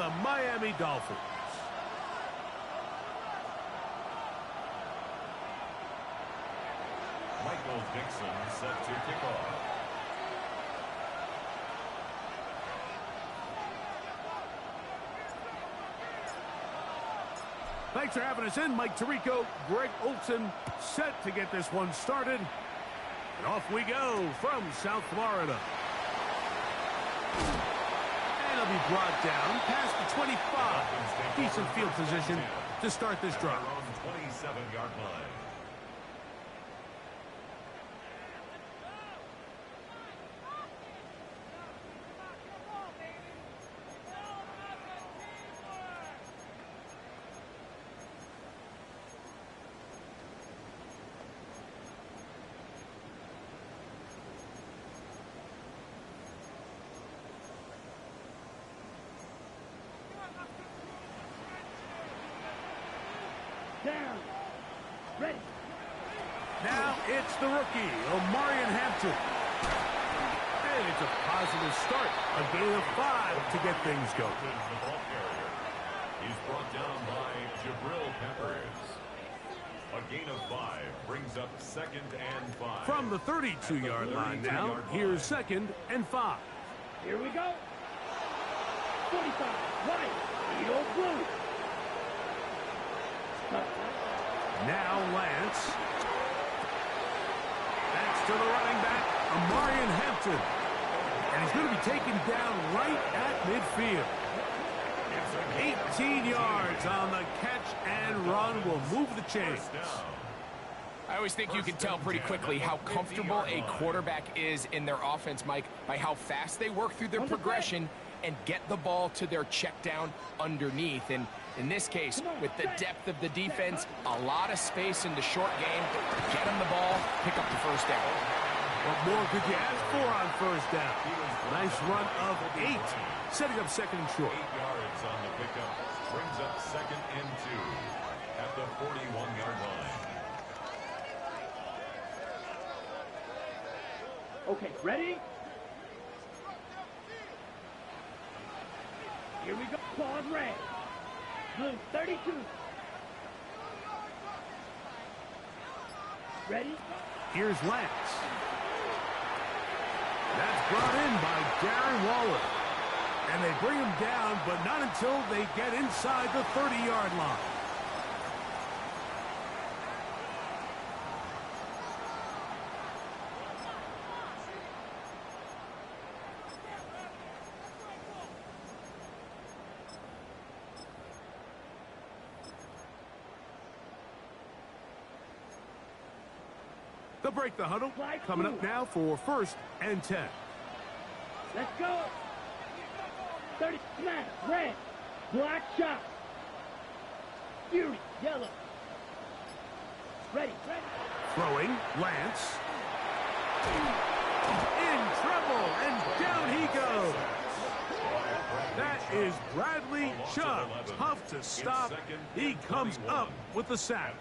the Miami Dolphins. Michael Dixon set to kick off. Thanks for having us in, Mike Tirico. Greg Olsen set to get this one started. And off we go from South Florida. And he'll be brought down past the 25. Decent field position to start this drive. On the 27-yard line. Down. Ready. Now it's the rookie, Omarion Hampton. And it's a positive start. A gain of 5 to get things going. The ball carrier. He's brought down by Jabril Peppers. A gain of 5 brings up 2nd and 5. From the 32-yard line now, here's 2nd and 5. Here we go. 45. Right. Eagle blue. Now Lance. That's to the running back, Omarion Hampton. And he's going to be taken down right at midfield. 18 yards on the catch and run will move the chains. I always think you can tell pretty quickly how comfortable a quarterback is in their offense, Mike, by how fast they work through their progression and get the ball to their check down underneath. And in this case, with the depth of the defense, a lot of space in the short game, get them the ball, pick up the first down. What more could you ask for on first down? Nice run of 8, setting up 2nd and short. 8 yards on the pickup brings up 2nd and 2 at the 41-yard line. Okay, ready? Here we go. Claude Ray. Blue 32. Ready? Here's Lance. That's brought in by Darren Waller. And they bring him down, but not until they get inside the 30-yard line. They'll break the huddle. Coming up now for 1st and 10. Let's go. 30, smash, red, black shot. Fury, yellow. Ready, ready. Throwing, Lance. In trouble, and down he goes. That is Bradley Chubb. Tough to stop. He comes up with the sack.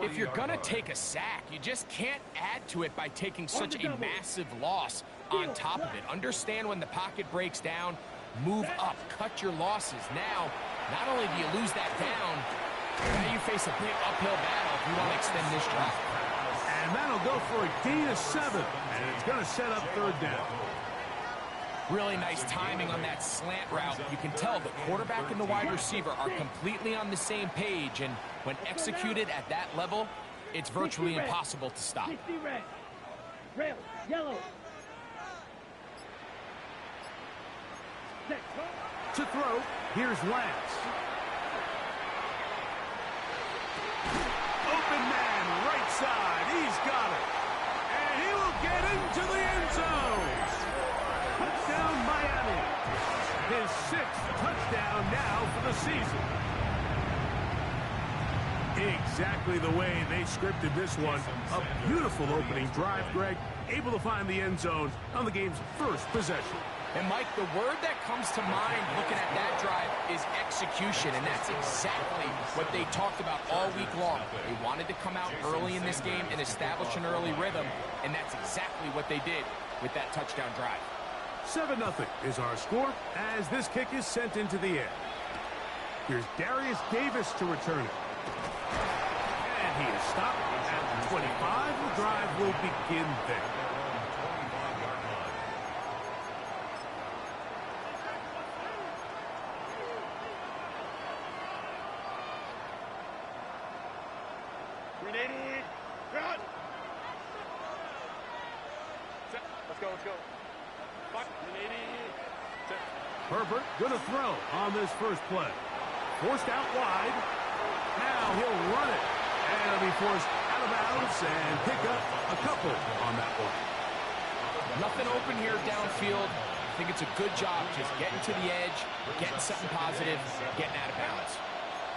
If you're going to take a sack, you just can't add to it by taking such a massive loss on top of it. Understand when the pocket breaks down, move up, cut your losses. Now, not only do you lose that down, now you face a big uphill battle if you want to extend this drive. And that'll go for a gain of 7, and it's going to set up 3rd down. Really nice timing on that slant route. You can tell the quarterback and the wide receiver are completely on the same page, and when executed at that level, it's virtually impossible to stop. 60 red, rail, yellow. To throw, here's Lance. Open man, right side, he's got it. And he will get into the end zone. Touchdown Miami. His 6th touchdown now for the season. Exactly the way they scripted this one. A beautiful opening drive, Greg. Able to find the end zone on the game's 1st possession. And, Mike, the word that comes to mind looking at that drive is execution, and that's exactly what they talked about all week long. They wanted to come out early in this game and establish an early rhythm, and that's exactly what they did with that touchdown drive. 7-0 is our score as this kick is sent into the air. Here's Darius Davis to return it. And he is stopped at the 25. The drive will begin there. Let's go. Herbert going to throw on this first play. Forced out wide. Now he'll run it. And he'll be forced out of bounds and pick up a couple on that one. Nothing open here downfield. I think it's a good job just getting to the edge, getting something positive, getting out of bounds.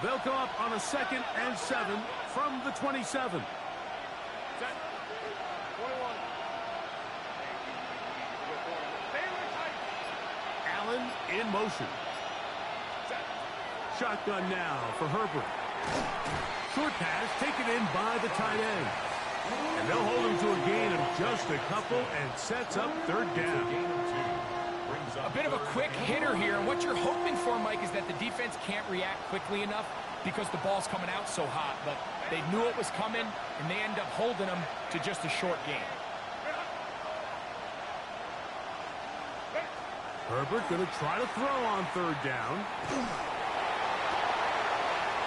They'll come up on a 2nd and 7 from the 27. Set. 21. Allen in motion. Set. Shotgun now for Herbert. Short pass taken in by the tight end. And they'll hold him to a gain of just a couple and sets up 3rd down. A bit of a quick hitter here. And what you're hoping for, Mike, is that the defense can't react quickly enough because the ball's coming out so hot. But they knew it was coming, and they end up holding them to just a short gain. Herbert going to try to throw on 3rd down.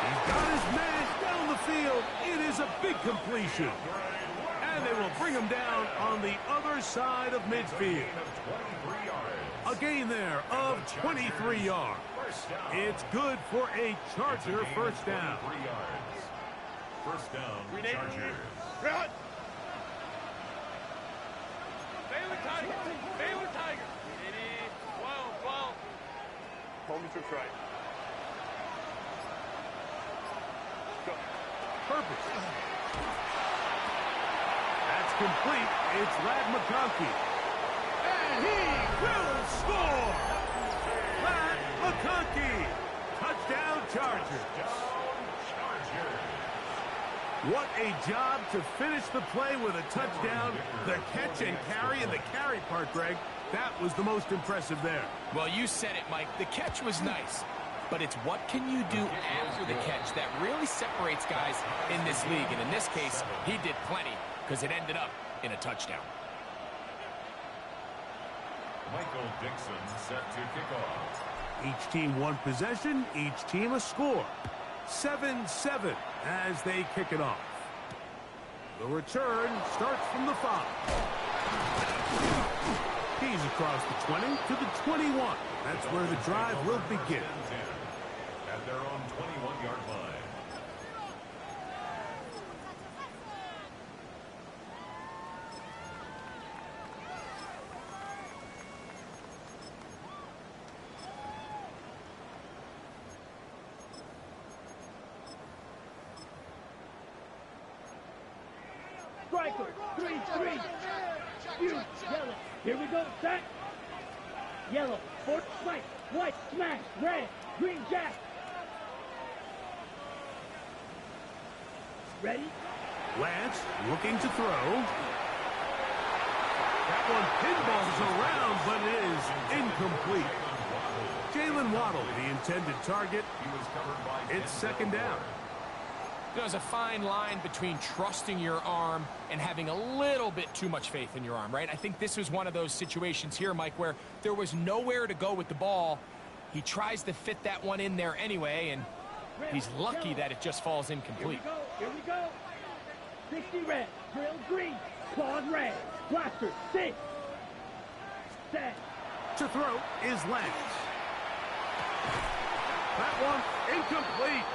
He's got his man down the field. It is a big completion. And they will bring him down on the other side of midfield. A gain there of 23 yards. It's good for a Charger first down. First down, Chargers. Run! Baylor Tiger! Baylor Tiger! 12. Hold me to try. Go. Herbert. That's complete. It's Ladd McConkey. And he will score! Ladd McConkey. Touchdown Chargers. What a job to finish the play with a touchdown. The catch and carry, and the carry part, Greg, that was the most impressive there. Well, you said it, Mike. The catch was nice. But it's what can you do after the catch that really separates guys in this league. And in this case, he did plenty because it ended up in a touchdown. Michael Dixon set to kick off. Each team one possession, each team a score. 7-7 as they kick it off. The return starts from the 5. He's across the 20 to the 21. That's where the drive will begin. At their own 21-yard line. Striker, 3-3. Huge, yellow. Here we go, set. Yellow, force slice, white, smash, red, green jack. Ready? Lance looking to throw. That one pinballs around, but it is incomplete. Jalen Waddle, the intended target. It's 2nd down. There's a fine line between trusting your arm and having a little bit too much faith in your arm, right? I think this was one of those situations here, Mike, where there was nowhere to go with the ball. He tries to fit that one in there anyway, and he's lucky that it just falls incomplete. Here we go. 60 red, drill green, claws red, blaster 6. Set. To throw is Lance. That one incomplete.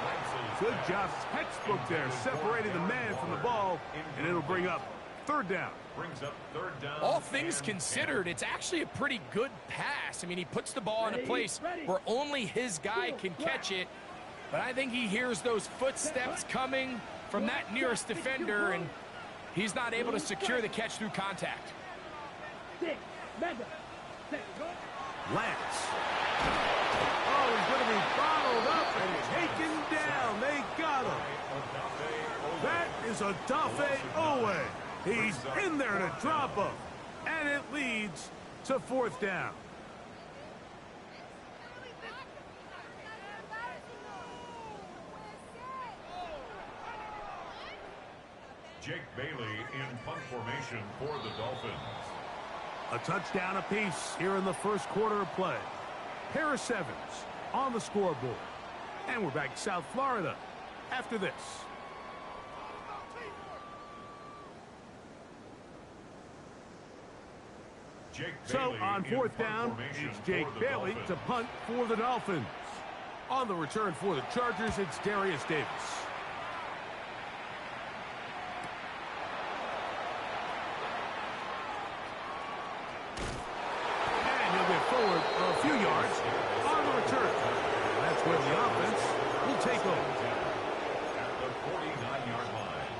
Good job, textbook there, separating the man from the ball, and it'll bring up 3rd down. Brings up 3rd down. All things considered, it's actually a pretty good pass. I mean, he puts the ball in a place where only his guy can catch it, but I think he hears those footsteps coming from that nearest defender, and he's not able to secure the catch through contact. 6, mega, set, go. Lance. Oh, he's going to be bottled up and taken down. They got him. That is Odafe Oweh. He's in there to drop him. And it leads to fourth down. Jake Bailey in punt formation for the Dolphins. A touchdown apiece here in the first quarter of play. Pair of sevens on the scoreboard. And we're back to South Florida after this. So on fourth down, it's Jake Bailey to punt for the Dolphins. On the return for the Chargers, it's Darius Davis. And he'll get forward a few yards on the return. And that's where the offense will take over. At the 49-yard line.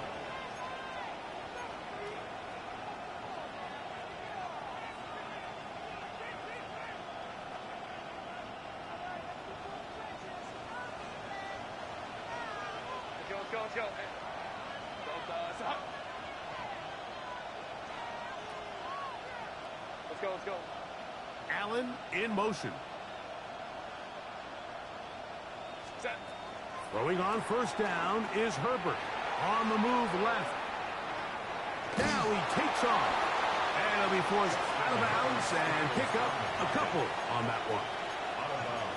Let's go. Let's go. Allen in motion. Set. Throwing on first down is Herbert. On the move left. Now he takes off. And he'll be forced out of bounds and pick up a couple on that one.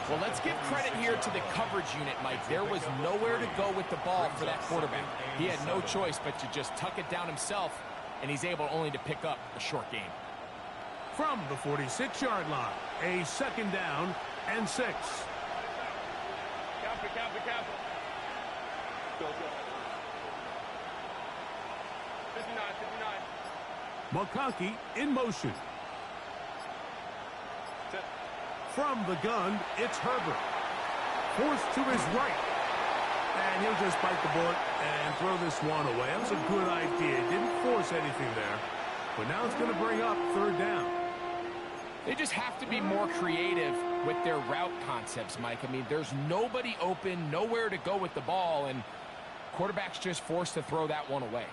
Well, let's give credit here to the coverage unit, Mike. There was nowhere to go with the ball for that quarterback. He had no choice but to just tuck it down himself, and he's able only to pick up a short gain. From the 46-yard line, a second down and 6. Count it. Go. 59. McConkey in motion. Set. From the gun, it's Herbert. Forced to his right. And he'll just bite the bullet and throw this one away. That was a good idea. Didn't force anything there. But now it's going to bring up third down. They just have to be more creative with their route concepts, Mike. I mean, there's nobody open, nowhere to go with the ball, and quarterback's just forced to throw that one away.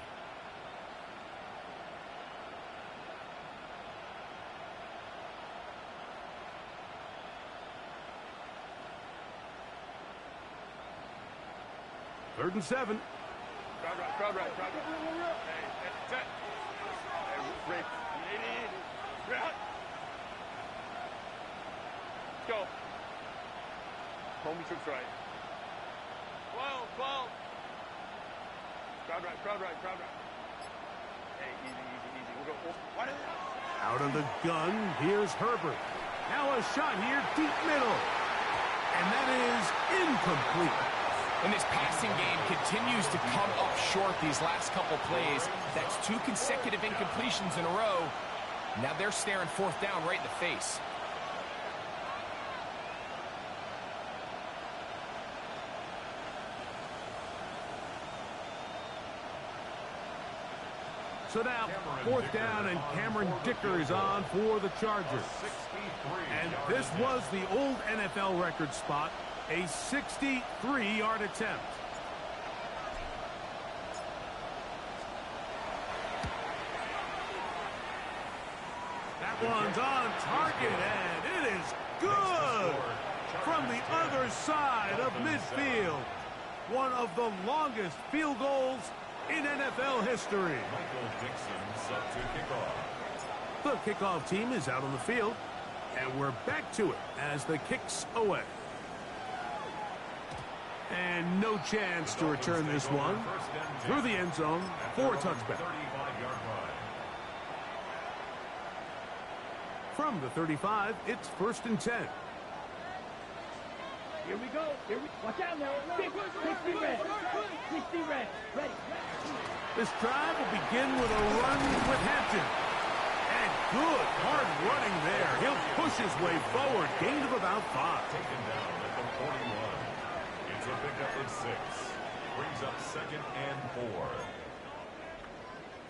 Third and 7. Crowd right. Hey, set. Hey, break. 80. Route. Let's go. Homie trips right. 12. Crowd right. Hey, easy. We'll go. What is it? Out of the gun, here's Herbert. Now a shot here, deep middle. And that is incomplete. And this passing game continues to come up short these last couple plays. That's 2 consecutive incompletions in a row. Now they're staring fourth down right in the face. So now, fourth down, and Cameron Dicker is on for the Chargers. And this was the old NFL record spot, a 63-yard attempt. That one's on target, and it is good from the other side of midfield. One of the longest field goals in NFL history. Michael Dixon set to kickoff. The kickoff team is out on the field, and we're back to it as the kick's away. And no chance to return this one through the end zone for a touchback. From the 35, it's 1st and 10. Here we go. Watch out now. 60 red. 60 red. Ready. This drive will begin with a run with Hampton. And good hard running there. He'll push his way forward. Gain of about 5. Taken down at the 41. It's a pickup of 6. Brings up 2nd and 4.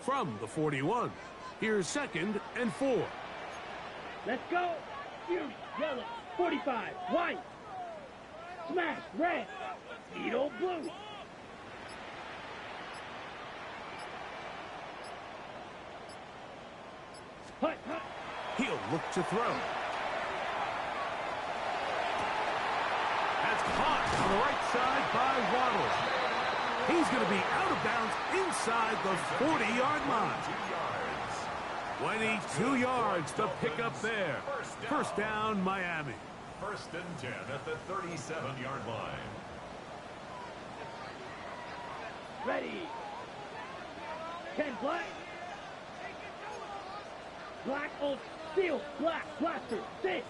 From the 41, here's 2nd and 4. Let's go. Fury. Yellow. 45. White. Smash. Red. Needle. Blue. Hut. He'll look to throw. That's caught on the right side by Waddle. He's going to be out of bounds inside the 40-yard line. 22 yards to pick up there. First down, Miami. First and 10 at the 37-yard line. Ready. 10 black. Black, old, steel, black, blaster, 6.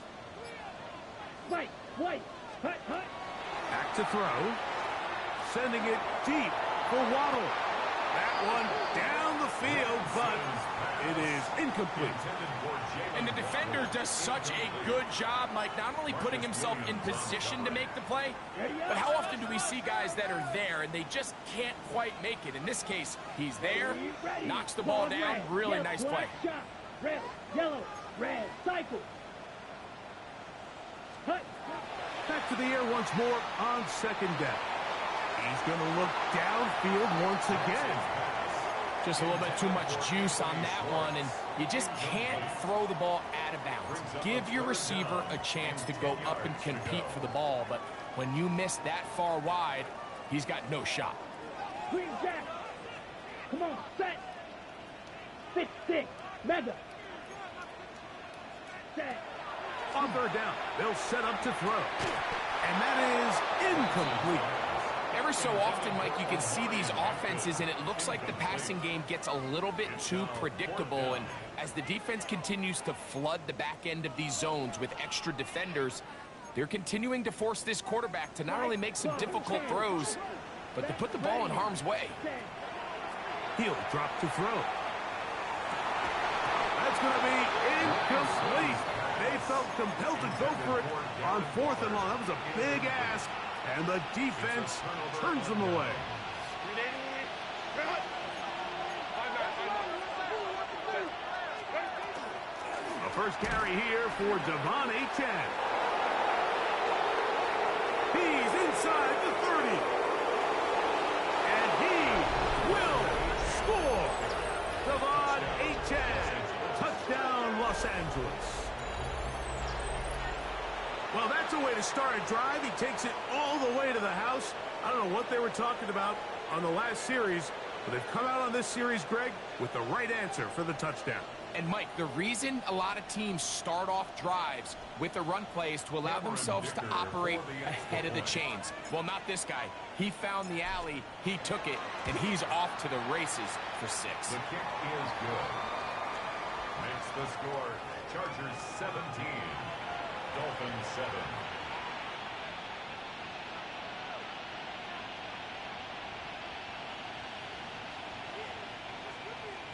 White, white, hut, hut. Back to throw. Sending it deep for Waddle. That one down the field, but it is incomplete. And the defender does such a good job, Mike, not only putting himself in position to make the play, but how often do we see guys that are there and they just can't quite make it? In this case, he's there, knocks the ball down, really nice play. Red, yellow, red, cycle. Hut. Back to the air once more on second down. He's going to look downfield once again. Just a little bit too much juice on that one, and you just can't throw the ball out of bounds. Give your receiver a chance to go up and compete for the ball, but when you miss that far wide, he's got no shot. Green jack. Come on, set. 6-6, mega. Set. On third down, they'll set up to throw. And that is incomplete. Every so often, Mike, you can see these offenses, and it looks like the passing game gets a little bit too predictable. And as the defense continues to flood the back end of these zones with extra defenders, they're continuing to force this quarterback to not only make some difficult throws, but to put the ball in harm's way. He'll drop to throw. That's going to be incomplete. They felt compelled to go for it on fourth and long. That was a big ask, and the defense turns them away. The first carry here for Devon Achane. He's inside the 30. And he will score. Devon Achane. Touchdown, Los Angeles. Well, that's a way to start a drive. He takes it all the way to the house. I don't know what they were talking about on the last series, but they've come out on this series, Greg, with the right answer for the touchdown. And, Mike, the reason a lot of teams start off drives with a run play is to allow themselves to operate ahead of the chains. Well, not this guy. He found the alley, he took it, and he's off to the races for 6. The kick is good. Makes the score Chargers 17. Dolphins 7.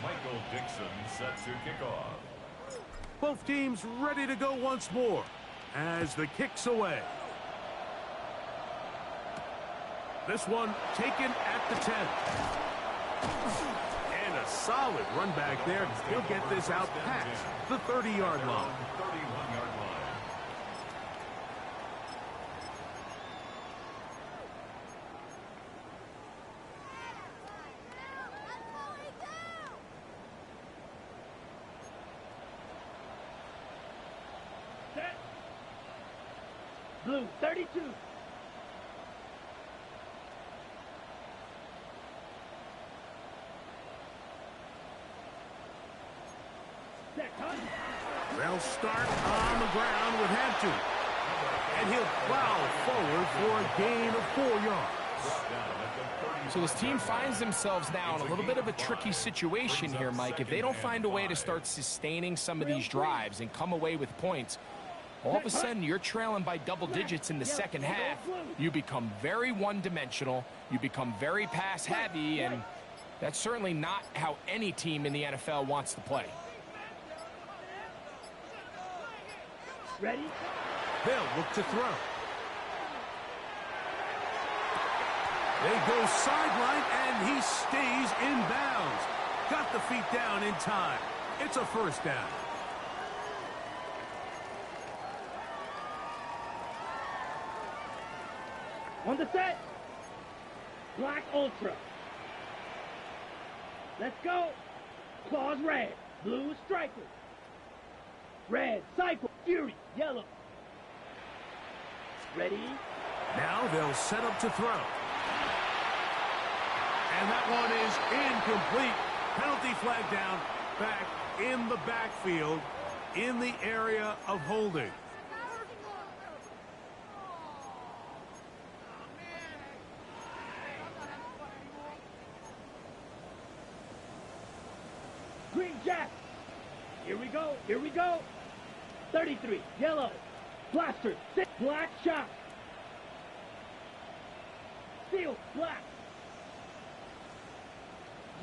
Michael Dixon sets to kick off. Both teams ready to go once more as the kick's away. This one taken at the 10. And a solid run back there. He'll get this out past the 30-yard line. 31-yard line. Set. Blue, 32. Set, huh? They'll start on the ground with Hampton. And he'll plow forward for a gain of 4 yards. So this team finds themselves now in a little bit of a tricky situation here, Mike. If they don't find a way to start sustaining some of these drives and come away with points, all of a sudden you're trailing by double digits in the second half. You become very one-dimensional. You become very pass-heavy, and that's certainly not how any team in the NFL wants to play. Ready? They'll look to throw. They go sideline, and he stays in bounds. Got the feet down in time. It's a first down. On the set. Black Ultra. Let's go. Claws red. Blue striker. red, cycle, fury, yellow. Ready? Now they'll set up to throw. And that one is incomplete. Penalty flag down, back in the backfield, in the area of holding. Green Jack. Here we go. Here we go. 33. Yellow. Blaster. 6. Black shot. Steel. Black.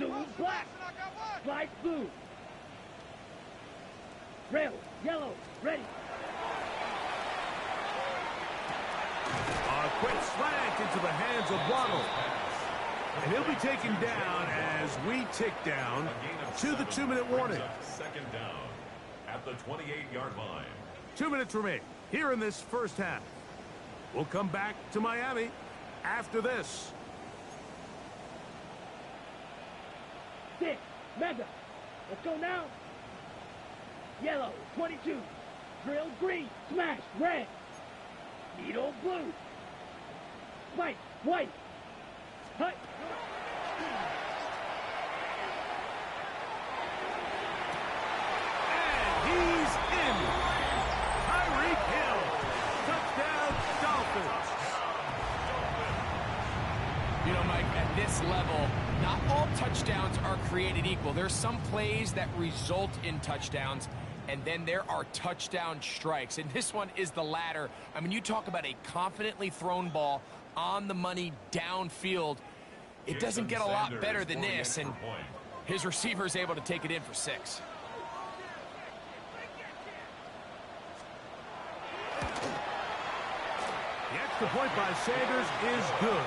Zoom. Black. Slide blue. Rail. Yellow. Ready. A quick slant into the hands of Waddle. And he'll be taken down as we tick down to the 2-minute warning. Second down at the 28-yard line. 2 minutes remain here in this first half. We'll come back to Miami after this. 6. Mega. Let's go now. Yellow. 22. Drill green. Smash. Red. Needle blue. Spike. White. Hut. And he's in. Tyreek Hill. Touchdown, Dolphins. You know, Mike, at this level, not all touchdowns are created equal. There's some plays that result in touchdowns, and then there are touchdown strikes. And this one is the latter. I mean, you talk about a confidently thrown ball on the money downfield. It doesn't get a lot better than this, and his receiver is able to take it in for 6. The extra point by Sanders is good.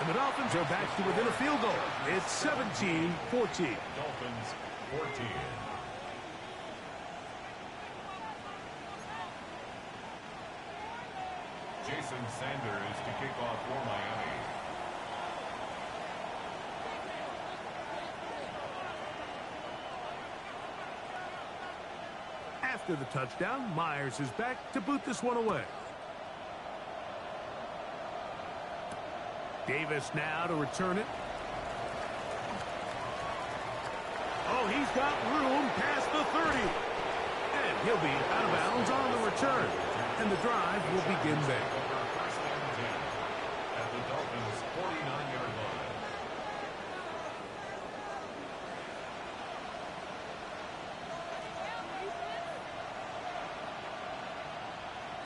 And the Dolphins are back to within a field goal. It's 17-14. Dolphins 14. Jason Sanders to kick off for Miami. After the touchdown, Myers is back to boot this one away. Davis now to return it. Oh, he's got room past the 30. And he'll be out of bounds on the return. And the drive will begin there. First and 10 at the Dolphins' 49-yard line.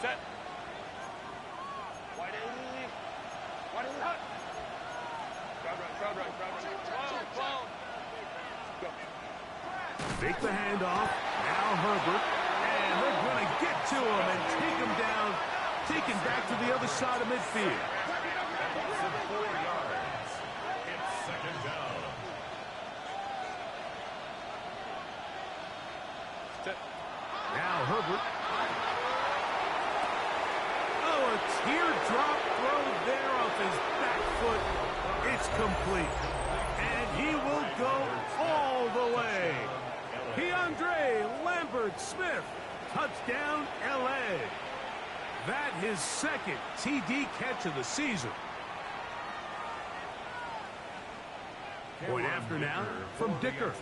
Set. Wide A. Wide A. Hut. Crowd right. Clone. Go. Fake the handoff. Now Herbert. And they're going to get to him and take him down. Taken back to the other side of midfield. Loss of 4 yards. It's second down. Set. Now Herbert. Oh, a teardrop throw there off his back foot. It's complete. And he will go all the way. Keandre Lambert-Smith. Touchdown, L.A. That his second TD catch of the season. Point after now from Dicker.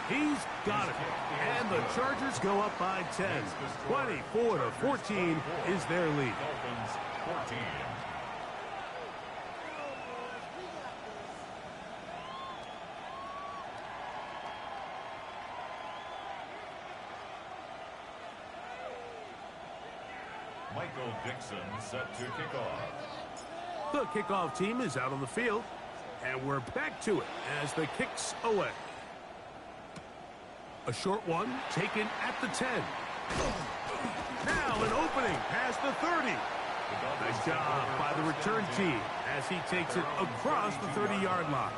He's got it. And the Chargers go up by 10. 24-14 is their lead. Dolphins 14. Michael Dixon set to kick off. The kickoff team is out on the field. And we're back to it as the kick's away. A short one taken at the 10. Now an opening past the 30. Nice job by the return team as he takes it across the 30-yard line.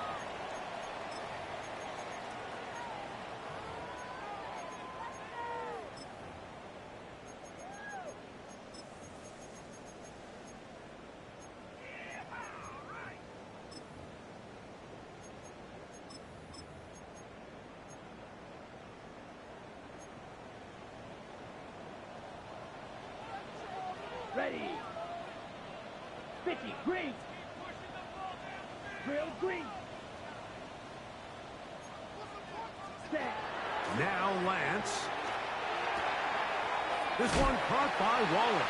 Ready. 50, green. Drill, green. Set. Now Lance. This one caught by Waller.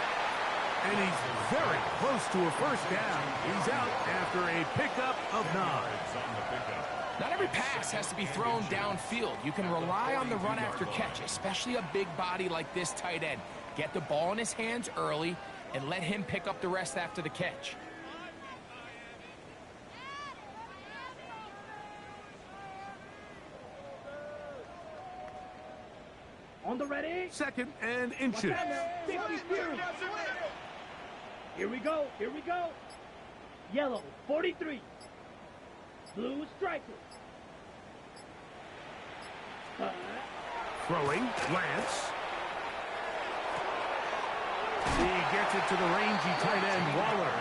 And he's very close to a first down. He's out after a pickup of 9. Not every pass has to be thrown downfield. You can rely on the run after catch, especially a big body like this tight end. Get the ball in his hands early and let him pick up the rest after the catch. On the ready. 2nd and inches. 50 Fury. Here we go. Here we go. Yellow, 43. Blue striker. Throwing, Lance. He gets it to the rangy tight end, Waller.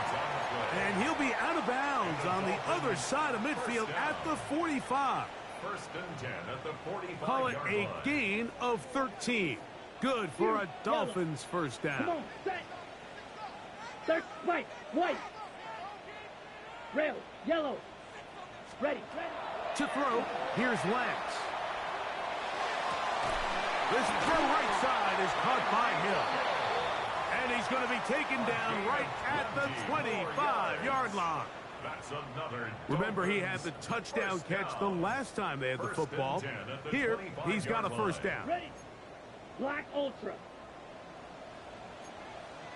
And he'll be out of bounds on the other side of midfield at the 45. 1st and 10 at the 45. Call it a gain of 13. Good for a Dolphins first Come down. on, set. Third, white, white. Rail, yellow. Ready, ready. To throw, here's Lance. This throw right side is caught by Hill. And he's going to be taken down right at the 25-yard line. That's another. Remember, he had the touchdown catch the last time they had the football. Here, he's got a first down. Ready. Black Ultra.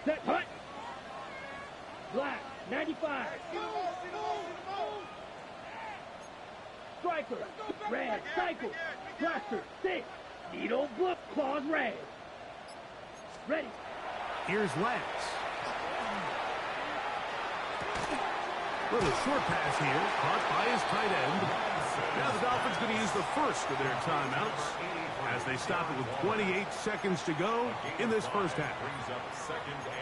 Set, hut. Black, 95. Striker, red, cycle. Cluster, 6. Needle, blue, claws, red. Ready. Here's Lance. Little short pass here, caught by his tight end. Now the Dolphins going to use the first of their timeouts as they stop it with 28 seconds to go in this first half.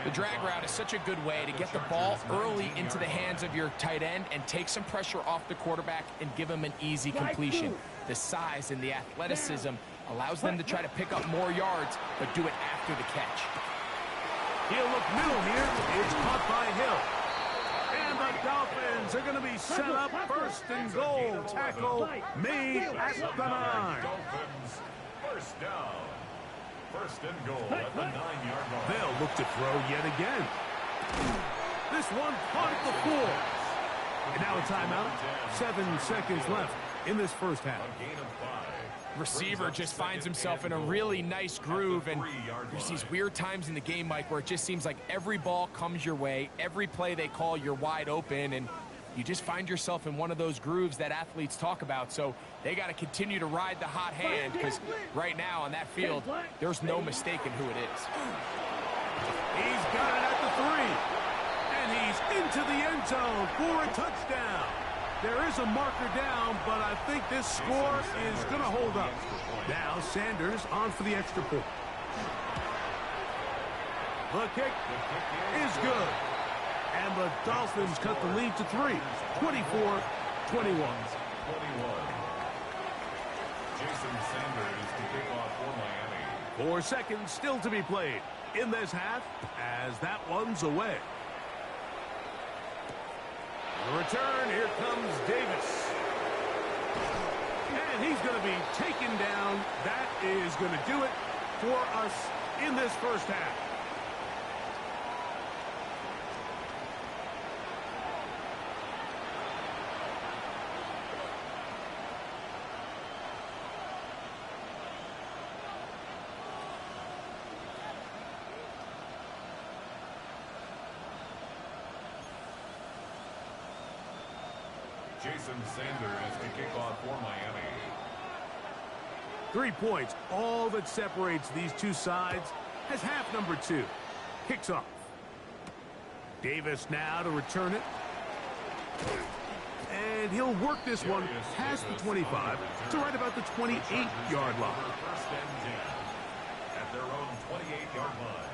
The drag route is such a good way to get the ball early into the hands of your tight end and take some pressure off the quarterback and give him an easy completion. The size and the athleticism allows them to try to pick up more yards, but do it after the catch. He'll look middle here. It's caught by Hill. And the Dolphins are going to be set up 1st and goal. Tackle made at the 9. Dolphins first down. 1st and goal at the 9-yard line. They'll look to throw yet again. This one caught at the 4. And now a timeout. 7 seconds left in this first half. A gain of 5. Receiver just finds himself in a really nice groove, and there's these weird times in the game, Mike, where it just seems like every ball comes your way, every play they call, you're wide open, and you just find yourself in one of those grooves that athletes talk about. So they got to continue to ride the hot hand, because right now on that field, there's no mistaking who it is. He's got it at the 3. And he's into the end zone for a touchdown. There is a marker down, but I think this score is going to hold up. Now Sanders on for the extra point. The kick is good. And the Dolphins cut the lead to 3, 24-21. Jason Sanders to kick off for Miami. 4 seconds still to be played in this half as that one's away. The return, here comes Davis. And he's going to be taken down. That is going to do it for us in this first half. Jason Sanders to kick off for Miami. 3 points, all that separates these two sides, as half number 2 kicks off. Davis now to return it. And he'll work this one past the 25 to right about the 28-yard line. 1st and 10 at their own 28-yard line.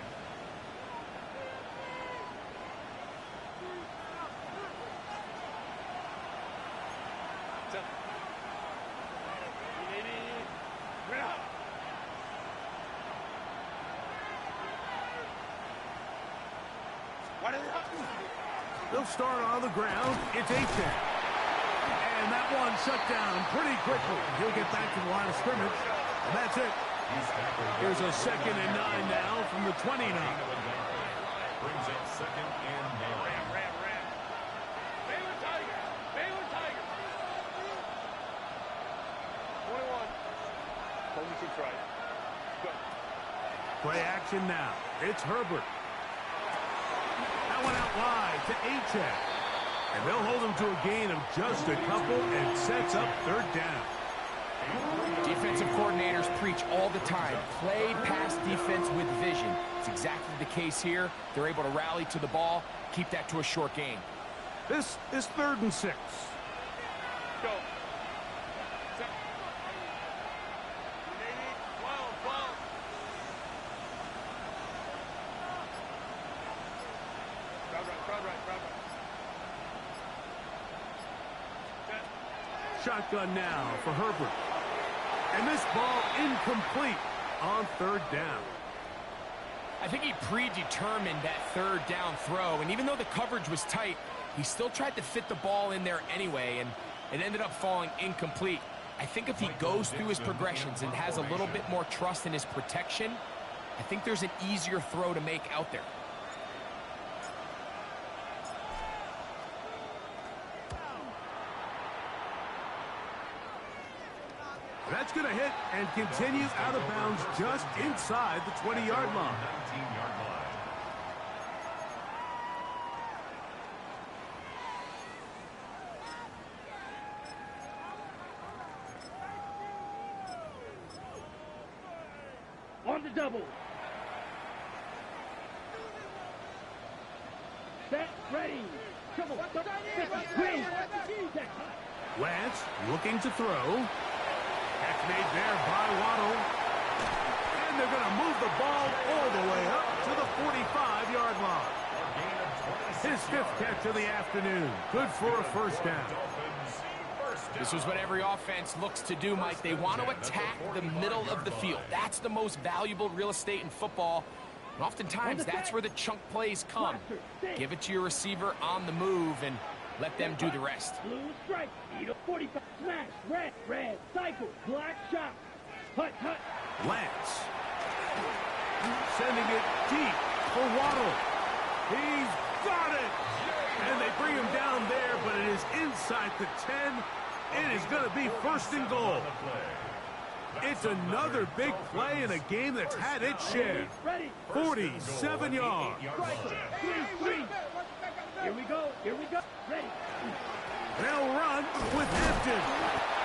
They'll start on the ground. It's Achane. And that one shut down pretty quickly. He'll get back to the line of scrimmage. And that's it. Here's a 2nd and 9 now from the 29. Brings up 2nd and 9. Ram. Baylor Tigers. Baylor Tigers. 21. 26 right. Go. Play action now. It's Herbert. That one out wide to Achane. And they'll hold him to a gain of just a couple and sets up 3rd down. Defensive coordinators preach all the time, play pass defense with vision. It's exactly the case here. They're able to rally to the ball, keep that to a short gain. This is 3rd and 6. Go. 12. Crowd right. Shotgun now for Herbert. And this ball incomplete on 3rd down. I think he predetermined that 3rd down throw, and even though the coverage was tight, he still tried to fit the ball in there anyway, and it ended up falling incomplete. I think if he goes through his progressions and has a little bit more trust in his protection, I think there's an easier throw to make out there. That's going to hit and continue out of bounds just inside the 20-yard line. 19-yard line. On the double. Set, ready. Double, green. Lance looking to throw. Catch made there by Waddle. And they're going to move the ball all the way up to the 45-yard line. His 5th catch of the afternoon. Good for a 1st down. This is what every offense looks to do, Mike. They want to attack the middle of the field. That's the most valuable real estate in football. And oftentimes, that's where the chunk plays come. Give it to your receiver on the move and let them do the rest. Blue strike, 45, smash, red, cycle, black shot, hut. Lance sending it deep for Waddle. He's got it. And they bring him down there, but it is inside the 10. It is going to be 1st and goal. It's another big play in a game that's had its share. 47 yards. Three. Here we go. Ready. They'll run with Hampton.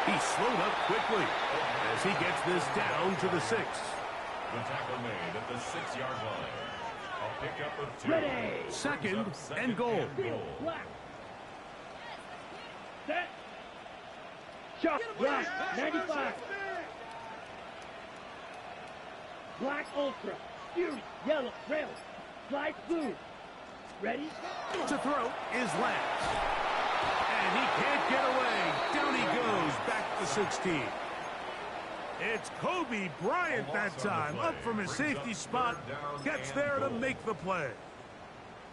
He slowed up quickly as he gets this down to the 6. The tackle made at the 6-yard line. A pickup of 2. Ready. 2nd and goal. Black. Set. Shot. Black. 95. Black Ultra. Fury. Yellow. Rail. Slide blue. Ready? To throw is Lance. And he can't get away. Down he goes. Back to 16. It's Kobe Bryant that time. Up from his safety spot. Gets there to make the play.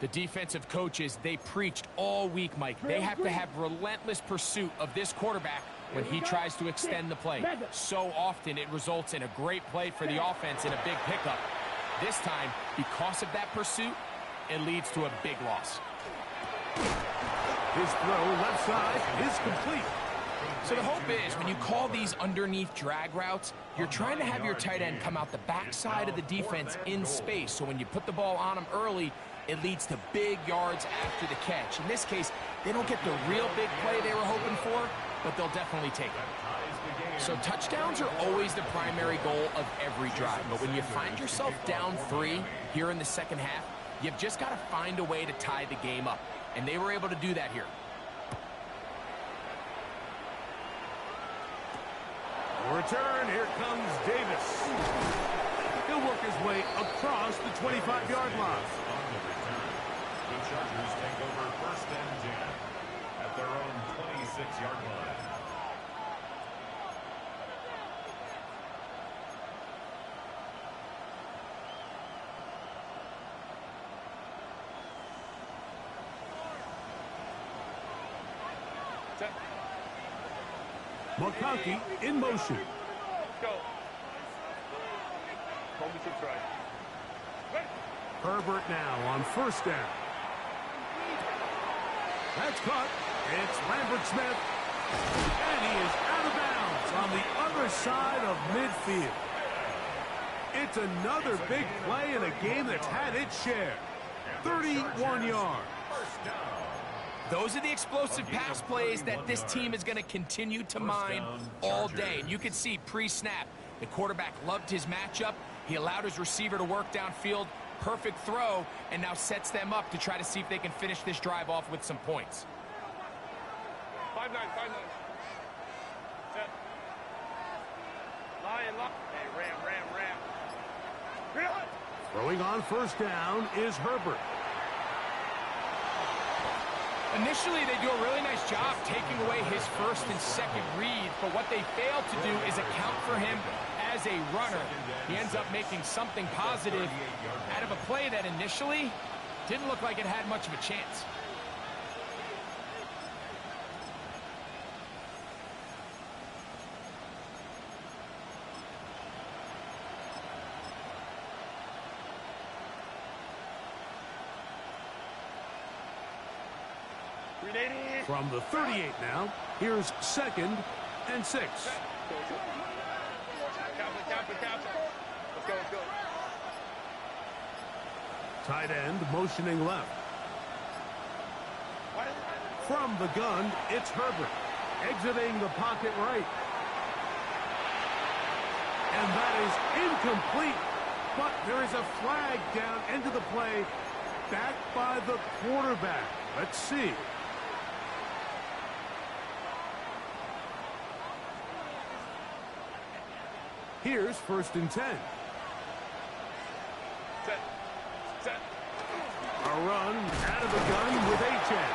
The defensive coaches, they preached all week, Mike. They have to have relentless pursuit of this quarterback when he tries to extend the play. So often it results in a great play for the offense and a big pickup. This time, because of that pursuit, it leads to a big loss. His throw left side is complete. So the hope is when you call these underneath drag routes, you're trying to have your tight end come out the backside of the defense in space. So when you put the ball on him early, it leads to big yards after the catch. In this case, they don't get the real big play they were hoping for, but they'll definitely take it. So touchdowns are always the primary goal of every drive. But when you find yourself down 3 here in the second half, you've just got to find a way to tie the game up. And they were able to do that here. Return, here comes Davis. He'll work his way across the 25-yard line. On the return, the Chargers take over 1st and 10 at their own 26-yard line. McConkey in motion. Let's go. Hold me to try. Ready. Herbert now on first down. That's caught. It's Lambert Smith. And he is out of bounds on the other side of midfield. It's another big play in a game that's had its share. 31 yards. Those are the explosive pass plays that this team is going to continue to mine all day. And you can see pre-snap, the quarterback loved his matchup. He allowed his receiver to work downfield. Perfect throw, and now sets them up to try to see if they can finish this drive off with some points. 5-9, 5-9. Set. Lion, lock. Hey, ram. Real. Throwing on first down is Herbert. Initially, they do a really nice job taking away his first and second read, but what they fail to do is account for him as a runner. He ends up making something positive out of a play that initially didn't look like it had much of a chance. From the 38 now, here's 2nd and 6. Let's go. Tight end motioning left. From the gun, it's Herbert. Exiting the pocket right. And that is incomplete. But there is a flag down into the play, backed by the quarterback. Let's see. Here's 1st and 10. Set. A run out of the gun with Achane.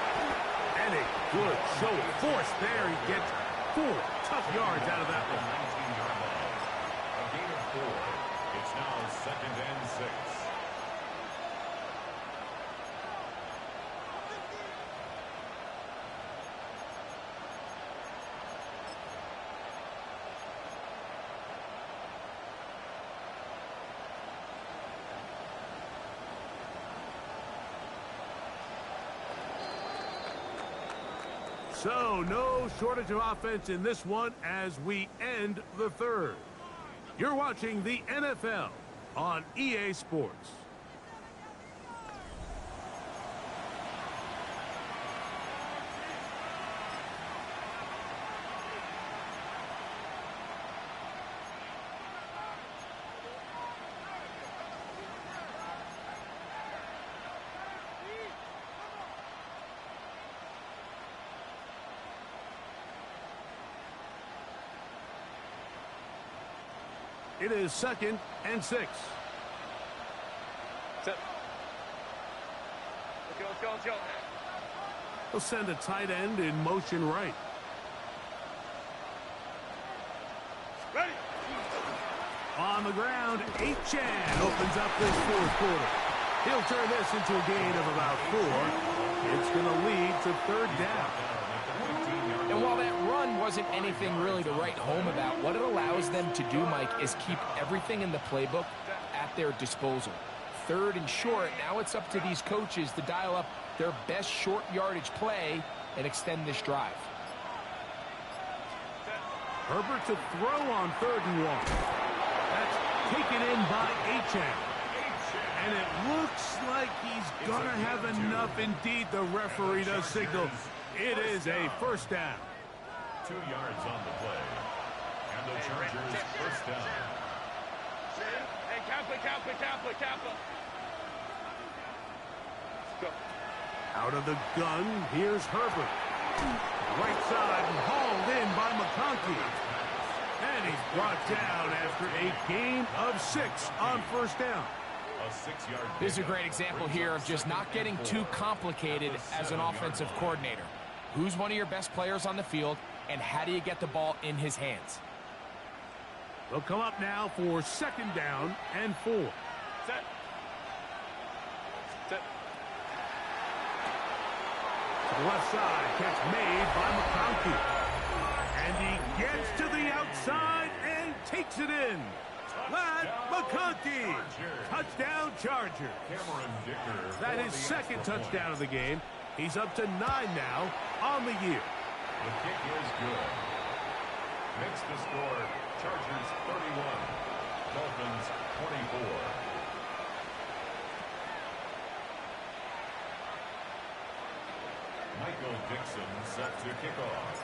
And a good show of force there. He gets 4 tough yards out of that one. 19-yard line. A gain of 4. It's now 2nd and 6. So, no shortage of offense in this one as we end the 3rd. You're watching the NFL on EA Sports. It is 2nd and 6. Set. Let's go. He'll send a tight end in motion right. Ready. On the ground, Achane opens up this 4th quarter. He'll turn this into a gain of about 4. It's going to lead to 3rd down. And while that run wasn't anything really to write home about, what it allows them to do, Mike, is keep everything in the playbook at their disposal. 3rd and short, now it's up to these coaches to dial up their best short yardage play and extend this drive. Herbert to throw on 3rd and 1. That's taken in by Achane. And it looks like he's going to have enough. Indeed, the referee does signal. It is a 1st down. 2 yards on the play. And the Chargers 1st down. Hey, Kappa. Go. Out of the gun, here's Herbert. Right side hauled in by McConkey. And he's brought down after a gain of 6 on 1st down. A 6-yard. This is a great example here of just not getting too complicated as an offensive coordinator. Who's one of your best players on the field, and how do you get the ball in his hands? They'll come up now for 2nd down and 4. Set. To the left side, catch made by McConkey. And he gets to the outside and takes it in. Matt McConkey. Touchdown, Chargers. Cameron Dicker. That is second touchdown of the game. He's up to 9 now on the year. The kick is good. Makes the score Chargers 31, Dolphins 24. Michael Dixon set to kick off.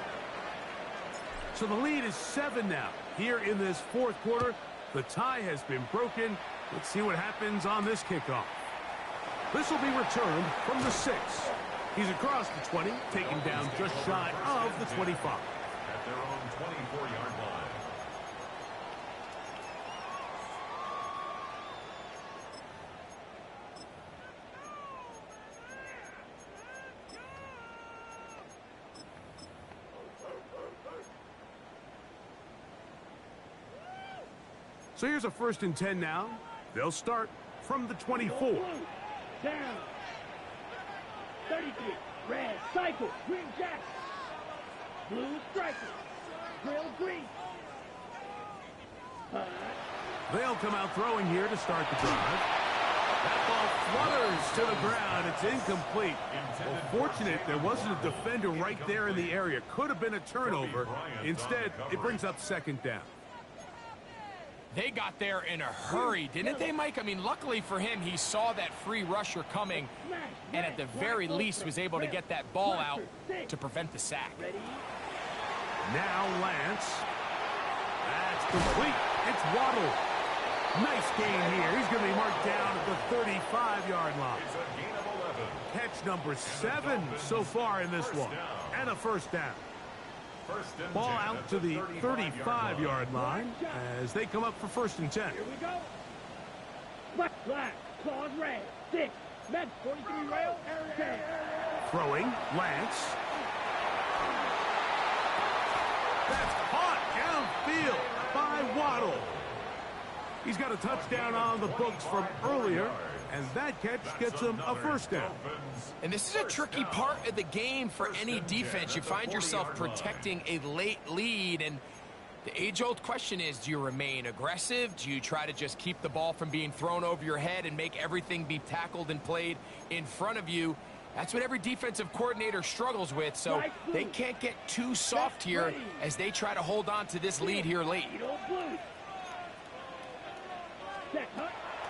So the lead is 7 now. Here in this fourth quarter, the tie has been broken. Let's see what happens on this kickoff. This will be returned from the 6. He's across the 20, taken down just shy of the 25. At their own 24-yard line. So here's a 1st and 10 now. They'll start from the 24. Down. 33. Red. Cycle. Green Jack. Blue striker. Grill green. They'll come out throwing here to start the drive. That ball flutters to the ground. It's incomplete. Well, fortunate there wasn't a defender right there in the area. Could have been a turnover. Instead, it brings up 2nd down. They got there in a hurry, didn't they, Mike? I mean, luckily for him, he saw that free rusher coming and at the very least was able to get that ball out to prevent the sack. Now Lance. That's complete. It's Waddle. Nice gain here. He's going to be marked down at the 35-yard line. It's a gain of 11. Catch number 7 so far in this one. And a 1st down. Ball out to the 35-yard line as they come up for 1st and 10. Here we go. Black, claws red, 6, men, 43 rail, 10. Throwing, Lance. That's caught downfield by Waddle. He's got a touchdown on the books from earlier, and that catch gets him a 1st down. And this is a tricky part of the game for any defense. You find yourself protecting a late lead, and the age-old question is, do you remain aggressive? Do you try to just keep the ball from being thrown over your head and make everything be tackled and played in front of you? That's what every defensive coordinator struggles with, so they can't get too soft here as they try to hold on to this lead here late.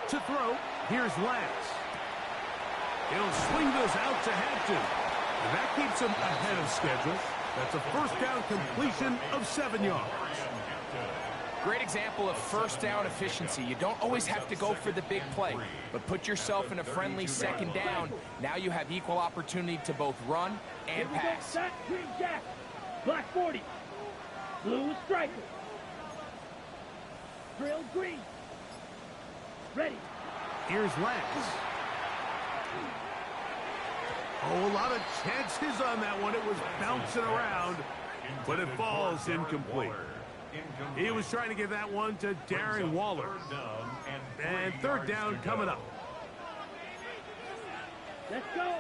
To throw, here's Lance. He'll swing this out to Hampton. And that keeps him ahead of schedule. That's a 1st down completion of 7 yards. Great example of 1st down efficiency. You don't always have to go for the big play, but put yourself in a friendly 2nd down. Now you have equal opportunity to both run and pass. Green Jack. Black 40. Blue striker. Grill green. Ready. Here's Lance. Oh, a lot of chances on that one. It was bouncing around, but it falls incomplete. He was trying to get that one to Darren Waller. And 3rd down coming up. Let's go.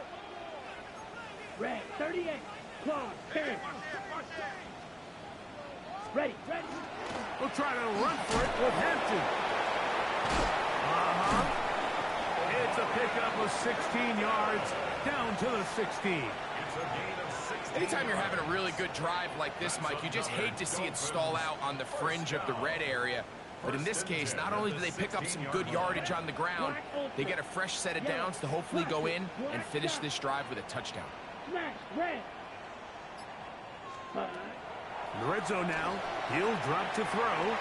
Red, 38. Claw, 10. Ready. We'll try to run for it with Hampton. It's a pickup of 16 yards down to the 16. Anytime you're having a really good drive like this, Mike, you just hate to see it stall out on the fringe of the red area. But in this case, not only do they pick up some good yardage on the ground, they get a fresh set of downs to hopefully go in and finish this drive with a touchdown. Smash, red. In the red zone now, he'll drop to throw.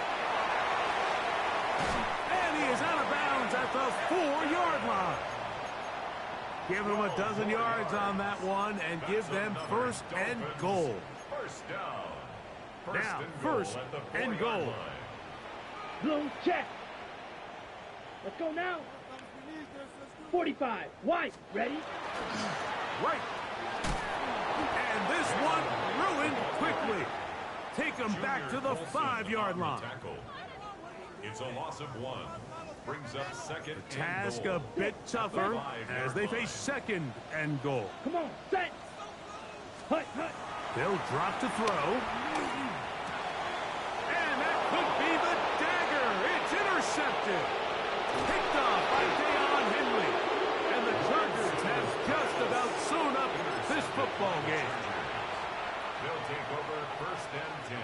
And he is out of bounds at the 4-yard line. Give them a dozen yards on that one and give them 1st and goal. Now, 1st and goal. Blue check. Let's go now. 45. White. Ready? Right. And this one ruined quickly. Take them back to the 5-yard line. It's a loss of 1. Brings up 2nd and Task goal. a bit tougher as they face 2nd and goal. Come on, set. Hut. They'll drop to throw. the dagger. It's intercepted. Picked off by Deion Henley. And the Chargers have just about sewn up this football game. They'll take over first and 10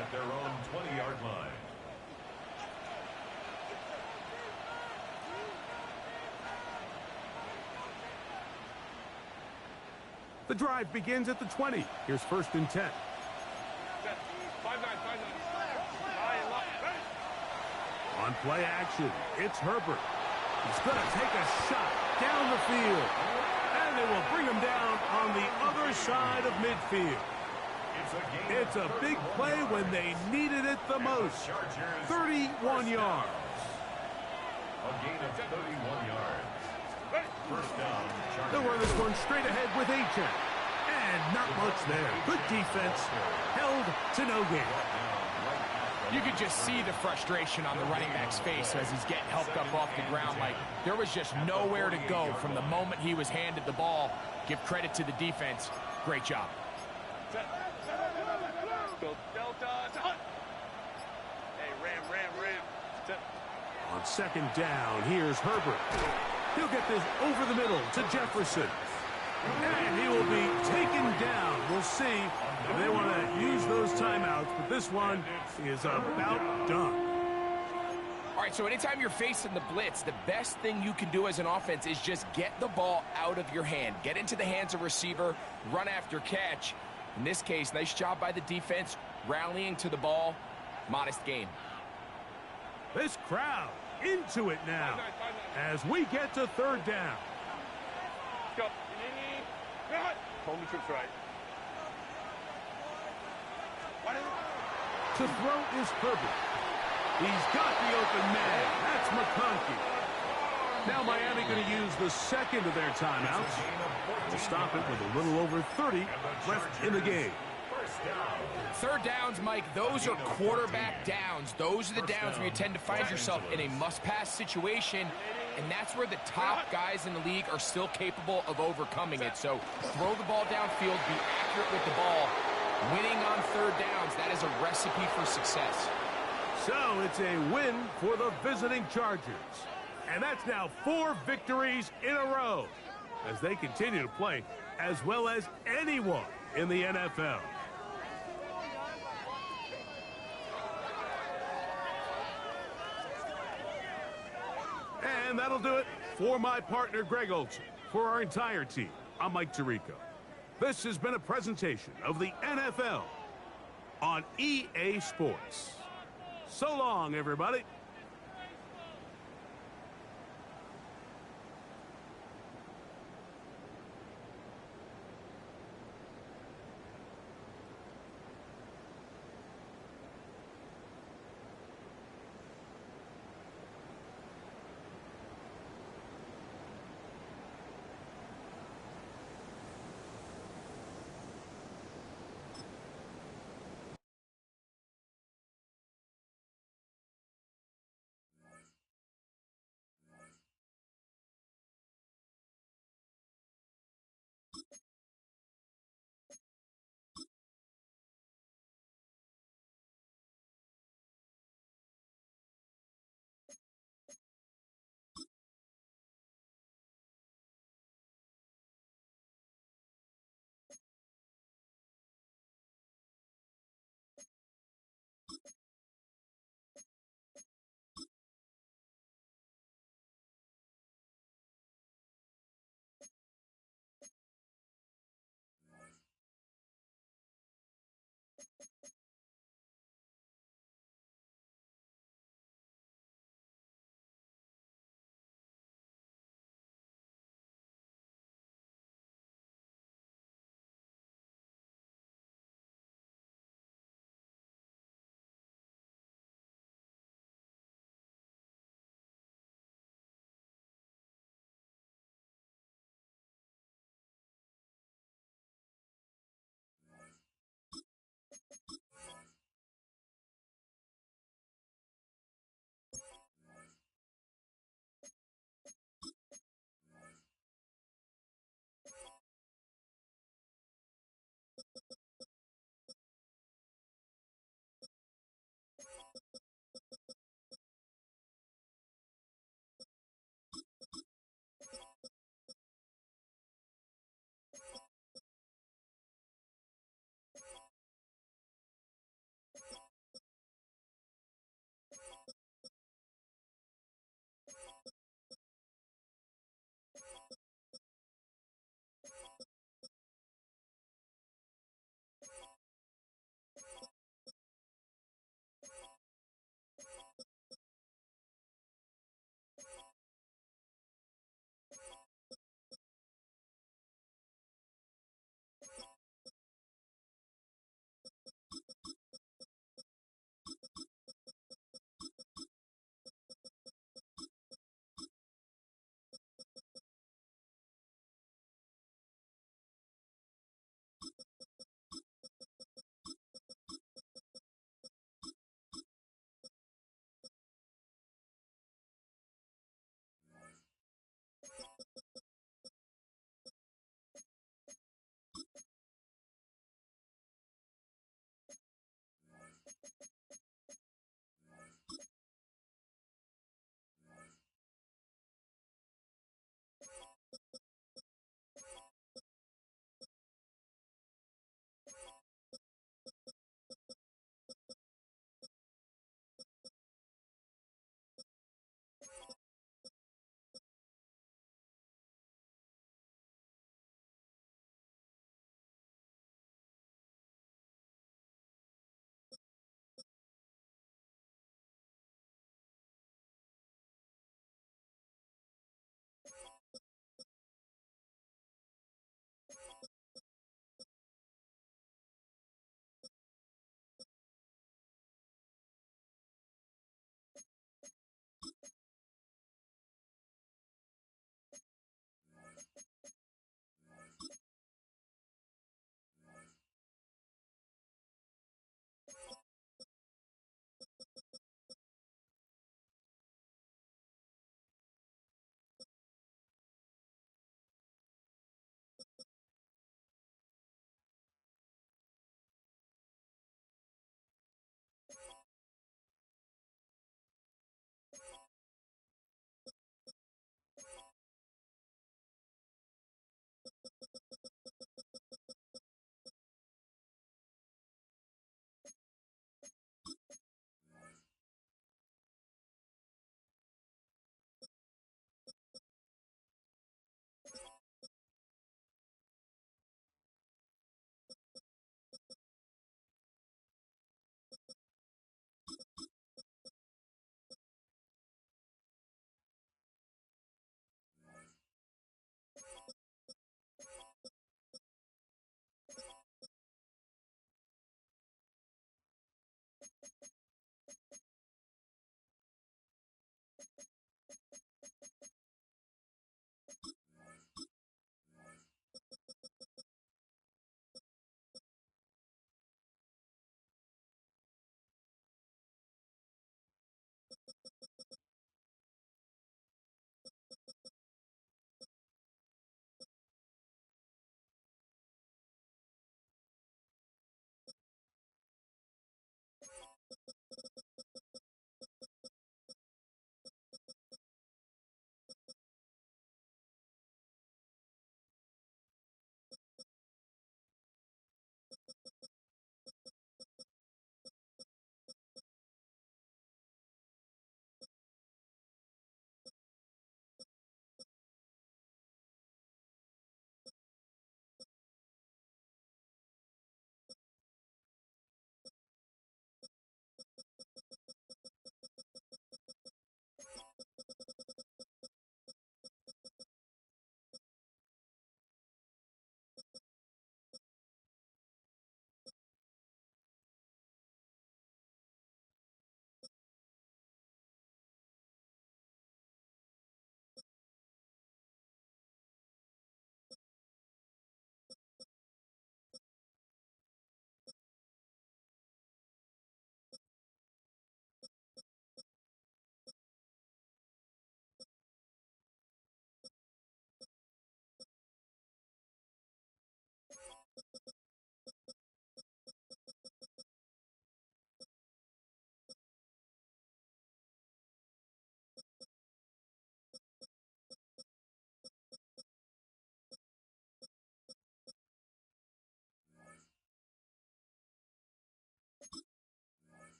at their own 20-yard line. The drive begins at the 20. Here's first and 10. 5-9, 5-9. On play action, it's Herbert. He's going to take a shot down the field. And they will bring him down on the other side of midfield. It's a big play when they needed it the most. 31 yards. A gain of 31 yards. First down, They'll run this one straight ahead with Achane. And not much there. Good defense. Held to no gain. You could just see the frustration on the running back's face as he's getting helped up off the ground. Like, there was just nowhere to go from the moment he was handed the ball. Give credit to the defense. Great job. Go Delta. Hey, Ram. On second down, here's Herbert. He'll get this over the middle to Jefferson. And he will be taken down. We'll see if they want to use those timeouts, but this one is about done. All right, so anytime you're facing the blitz, the best thing you can do as an offense is just get the ball out of your hand. Get into the hands of receiver, run after catch. In this case, nice job by the defense, rallying to the ball. Modest gain. This crowd into it now as we get to third down. Go. Homie trips right. To throw is Herbert. He's got the open man. That's McConkey. Now Miami going to use the second of their timeouts. We'll stop it with a little over 30 left in the game. Third downs, Mike, those are quarterback downs. Those are the downs where you tend to find yourself in a must-pass situation, and that's where the top guys in the league are still capable of overcoming it. So throw the ball downfield, be accurate with the ball. Winning on third downs, that is a recipe for success. So it's a win for the visiting Chargers. And that's now 4 victories in a row as they continue to play as well as anyone in the NFL. And that'll do it for my partner, Greg Olson. For our entire team, I'm Mike Tirico. This has been a presentation of the NFL on EA Sports. So long, everybody.